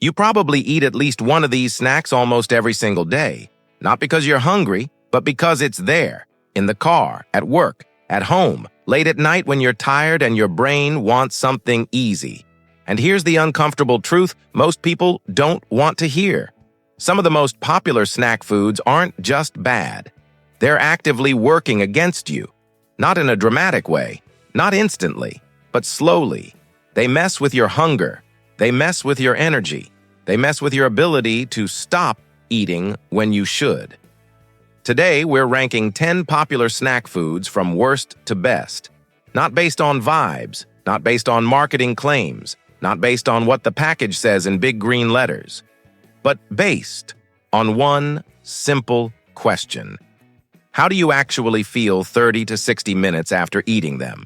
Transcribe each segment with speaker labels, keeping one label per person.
Speaker 1: You probably eat at least one of these snacks almost every single day, not because you're hungry, but because it's there, in the car, at work, at home, late at night when you're tired and your brain wants something easy. And here's the uncomfortable truth most people don't want to hear. Some of the most popular snack foods aren't just bad. They're actively working against you. Not in a dramatic way, not instantly, but slowly. They mess with your hunger. They mess with your energy. They mess with your ability to stop eating when you should. Today, we're ranking 10 popular snack foods from worst to best. Not based on vibes, not based on marketing claims, not based on what the package says in big green letters, but based on one simple question. How do you actually feel 30 to 60 minutes after eating them?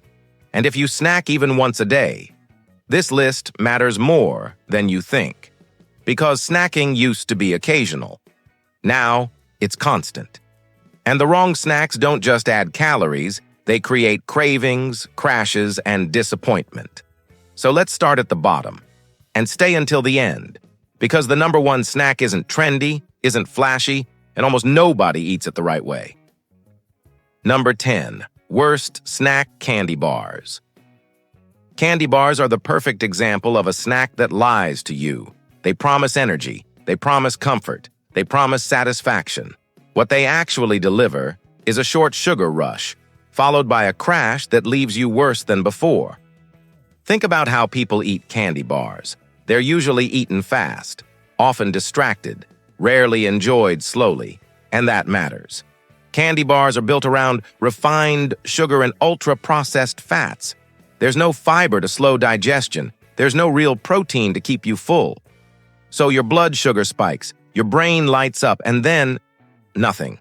Speaker 1: And if you snack even once a day, this list matters more than you think. Because snacking used to be occasional. Now, it's constant. And the wrong snacks don't just add calories, they create cravings, crashes, and disappointment. So let's start at the bottom and stay until the end. Because the number one snack isn't trendy, isn't flashy, and almost nobody eats it the right way. Number 10. Worst snack candy bars. Candy bars are the perfect example of a snack that lies to you. They promise energy, they promise comfort, they promise satisfaction. What they actually deliver is a short sugar rush, followed by a crash that leaves you worse than before. Think about how people eat candy bars. They're usually eaten fast, often distracted, rarely enjoyed slowly, and that matters. Candy bars are built around refined sugar and ultra-processed fats. There's no fiber to slow digestion. There's no real protein to keep you full. So your blood sugar spikes, your brain lights up, and then nothing.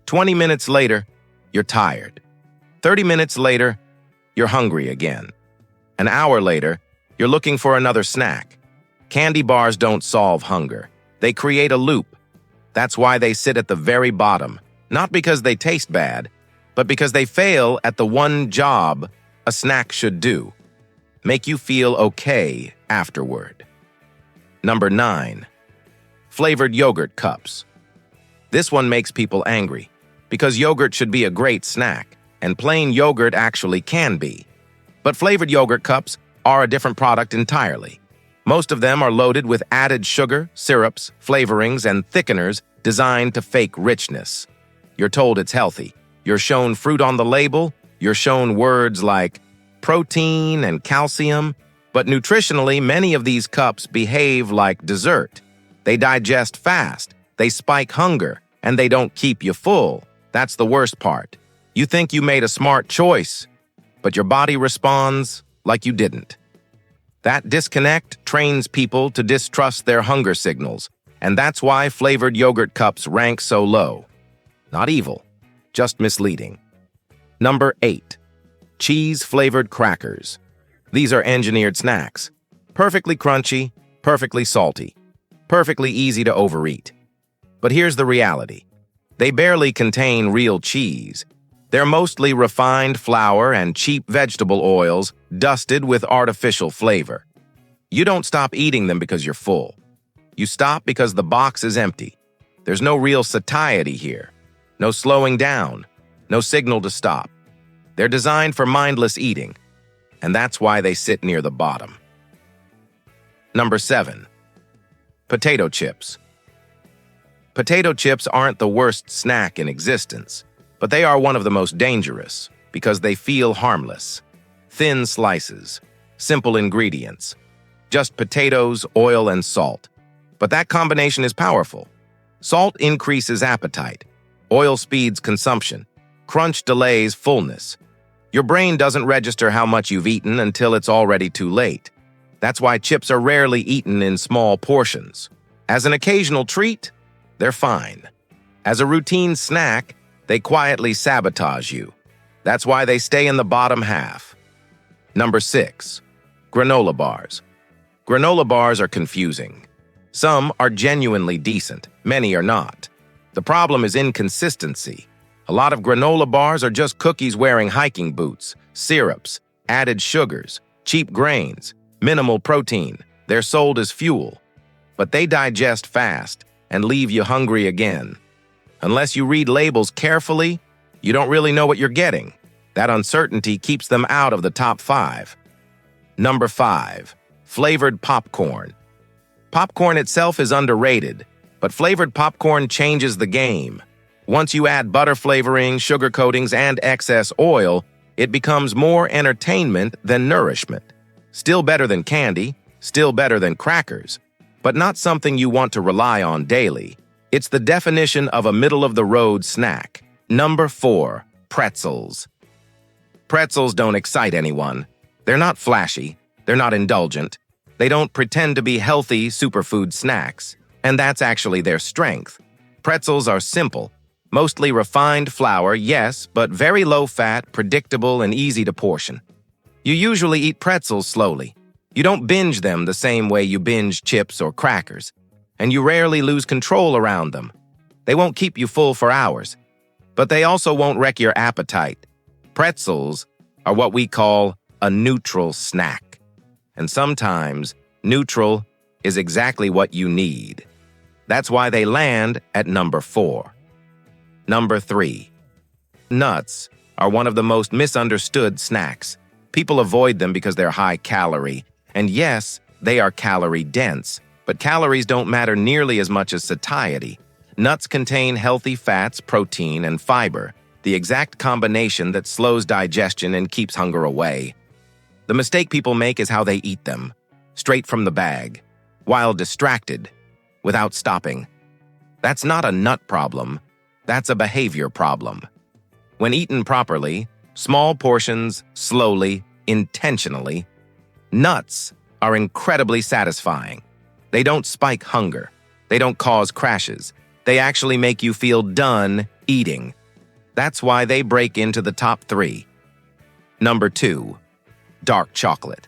Speaker 1: 20 minutes later, you're tired. 30 minutes later, you're hungry again. An hour later, you're looking for another snack. Candy bars don't solve hunger. They create a loop. That's why they sit at the very bottom, not because they taste bad, but because they fail at the one job a snack should do: make you feel okay afterward. Number 9. Flavored yogurt cups. This one makes people angry, because yogurt should be a great snack, and plain yogurt actually can be. But flavored yogurt cups are a different product entirely. Most of them are loaded with added sugar, syrups, flavorings, and thickeners designed to fake richness. You're told it's healthy. You're shown fruit on the label. You're shown words like protein and calcium. But nutritionally, many of these cups behave like dessert. They digest fast, they spike hunger, and they don't keep you full. That's the worst part. You think you made a smart choice, but your body responds like you didn't. That disconnect trains people to distrust their hunger signals, and that's why flavored yogurt cups rank so low. Not evil, just misleading. Number 8. Cheese-flavored crackers. These are engineered snacks. Perfectly crunchy, perfectly salty, perfectly easy to overeat. But here's the reality. They barely contain real cheese. They're mostly refined flour and cheap vegetable oils dusted with artificial flavor. You don't stop eating them because you're full. You stop because the box is empty. There's no real satiety here. No slowing down. No signal to stop. They're designed for mindless eating, and that's why they sit near the bottom. Number 7. Potato chips. Potato chips aren't the worst snack in existence, but they are one of the most dangerous because they feel harmless. Thin slices, simple ingredients, just potatoes, oil, and salt. But that combination is powerful. Salt increases appetite. Oil speeds consumption. Crunch delays fullness. Your brain doesn't register how much you've eaten until it's already too late. That's why chips are rarely eaten in small portions. As an occasional treat, they're fine. As a routine snack, they quietly sabotage you. That's why they stay in the bottom half. Number 6. Granola bars. Granola bars are confusing. Some are genuinely decent, many are not. The problem is inconsistency. A lot of granola bars are just cookies wearing hiking boots, syrups, added sugars, cheap grains, minimal protein. They're sold as fuel. but they digest fast and leave you hungry again. Unless you read labels carefully, you don't really know what you're getting. That uncertainty keeps them out of the top 5. Number 5. Flavored popcorn. Popcorn itself is underrated, but flavored popcorn changes the game. Once you add butter flavoring, sugar coatings, and excess oil, it becomes more entertainment than nourishment. Still better than candy, still better than crackers, but not something you want to rely on daily. It's the definition of a middle-of-the-road snack. Number 4. Pretzels. Pretzels don't excite anyone. They're not flashy. They're not indulgent. They don't pretend to be healthy superfood snacks. And that's actually their strength. Pretzels are simple. Mostly refined flour, yes, but very low-fat, predictable, and easy to portion. You usually eat pretzels slowly. You don't binge them the same way you binge chips or crackers. And you rarely lose control around them. They won't keep you full for hours. But they also won't wreck your appetite. Pretzels are what we call a neutral snack. And sometimes, neutral is exactly what you need. That's why they land at number 4. Number 3. Nuts are one of the most misunderstood snacks. People avoid them because they're high-calorie. And yes, they are calorie-dense, but calories don't matter nearly as much as satiety. Nuts contain healthy fats, protein, and fiber, the exact combination that slows digestion and keeps hunger away. The mistake people make is how they eat them, straight from the bag, while distracted, without stopping. That's not a nut problem. That's a behavior problem. When eaten properly, small portions, slowly, intentionally, nuts are incredibly satisfying. They don't spike hunger. They don't cause crashes. They actually make you feel done eating. That's why they break into the top 3. Number 2. Dark chocolate.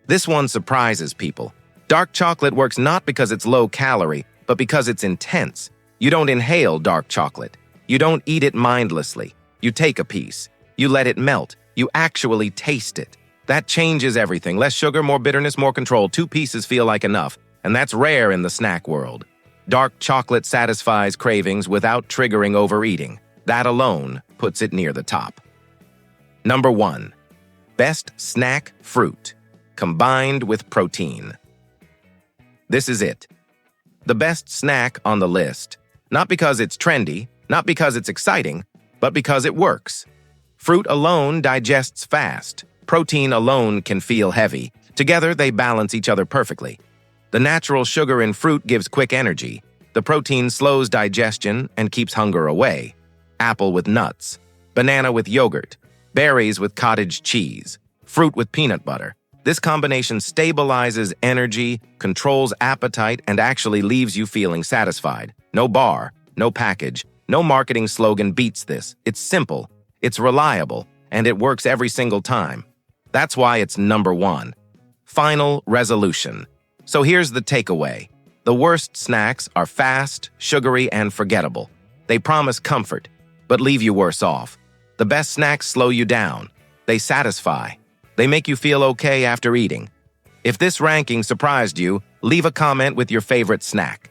Speaker 1: This one surprises people. Dark chocolate works not because it's low-calorie, but because it's intense. You don't inhale dark chocolate. You don't eat it mindlessly. You take a piece. You let it melt. You actually taste it. That changes everything. Less sugar, more bitterness, more control. 2 pieces feel like enough, and that's rare in the snack world. Dark chocolate satisfies cravings without triggering overeating. That alone puts it near the top. Number 1. Best snack fruit, combined with protein. This is it. The best snack on the list. Not because it's trendy, not because it's exciting, but because it works. Fruit alone digests fast. Protein alone can feel heavy. Together, they balance each other perfectly. The natural sugar in fruit gives quick energy. The protein slows digestion and keeps hunger away. Apple with nuts, banana with yogurt, berries with cottage cheese, fruit with peanut butter. This combination stabilizes energy, controls appetite, and actually leaves you feeling satisfied. No bar, no package, no marketing slogan beats this. It's simple, it's reliable, and it works every single time. That's why it's number 1. Final resolution. So here's the takeaway. The worst snacks are fast, sugary, and forgettable. They promise comfort, but leave you worse off. The best snacks slow you down. They satisfy. They make you feel okay after eating. If this ranking surprised you, leave a comment with your favorite snack.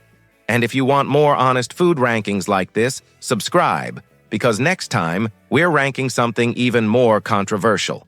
Speaker 1: And if you want more honest food rankings like this, subscribe, because next time, we're ranking something even more controversial.